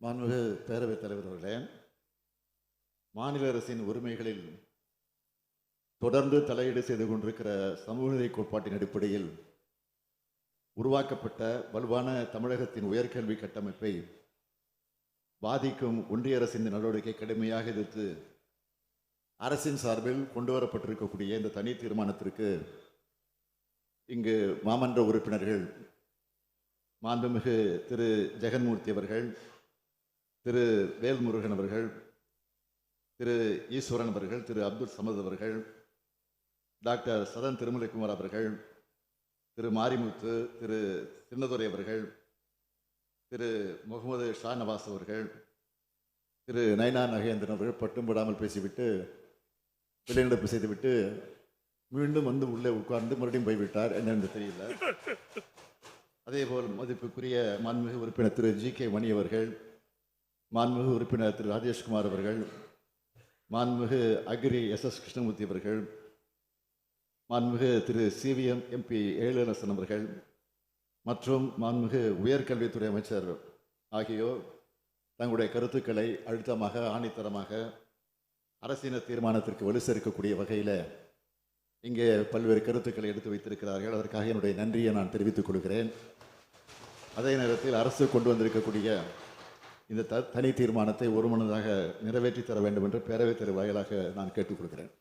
மாண்புமிகு பேரவைத் தலைவர் அவர்களே, மாநில அரசின் உரிமைகளில் தொடர்ந்து தலையீடு செய்து கொண்டிருக்கிற சமூக நீதி கோட்பாட்டின் அடிப்படையில் உருவாக்கப்பட்ட வலுவான தமிழகத்தின் உயர்கல்வி கட்டமைப்பை பாதிக்கும் ஒன்றிய அரசின் நடவடிக்கை கடுமையாக எதிர்த்து அரசின் சார்பில் கொண்டு வரப்பட்டிருக்கக்கூடிய இந்த தனி தீர்மானத்திற்கு இங்கு மாமன்ற உறுப்பினர்கள் மாண்புமிகு திரு ஜெகன்மூர்த்தி அவர்கள், திரு வேல்முருகன் அவர்கள், திரு ஈஸ்வரன் அவர்கள், திரு அப்துல் சமத் அவர்கள், டாக்டர் சதன் திருமலைக்குமார் அவர்கள், திரு மாரிமுத்து, திரு சின்னதுரை அவர்கள், திரு முகமது ஷா நவாஸ் அவர்கள், திரு நயனா நகேந்திரன் அவர்கள் பட்டும் படாமல் பேசிவிட்டு வெளிநடப்பு செய்துவிட்டு மீண்டும் வந்து உள்ளே உட்கார்ந்து மறுபடியும் போய்விட்டார். என்னென்று தெரியல. அதேபோல் மதிப்புக்குரிய மாண்புமிகு உறுப்பினர் திரு ஜி கே மணி அவர்கள், மாண்புமிகு உறுப்பினர் திரு ராஜேஷ்குமார் அவர்கள், மாண்புமிகு அக்ரி எஸ் கிருஷ்ணமூர்த்தி அவர்கள், மாண்புமிகு திரு சிவிஎம் எம்பி ஏழுநரசன் அவர்கள் மற்றும் மாண்புமிகு உயர்கல்வித்துறை அமைச்சர் ஆகியோர் தங்களுடைய கருத்துக்களை அழுத்தமாக ஆணித்தரமாக அரசின தீர்மானத்திற்கு வலு சேர்க்கக்கூடிய வகையில் இங்கே பல்வேறு கருத்துக்களை எடுத்து வைத்திருக்கிறார்கள். அதற்காக என்னுடைய நன்றியை நான் தெரிவித்துக் கொள்கிறேன். அதே நேரத்தில் அரசு கொண்டு வந்திருக்கக்கூடிய இந்த தனி தீர்மானத்தை ஒருமனதாக நிறைவேற்றி தர வேண்டும் என்று பேரவைத் தலைவர் வாயிலாக நான் கேட்டுக்கொள்கிறேன்.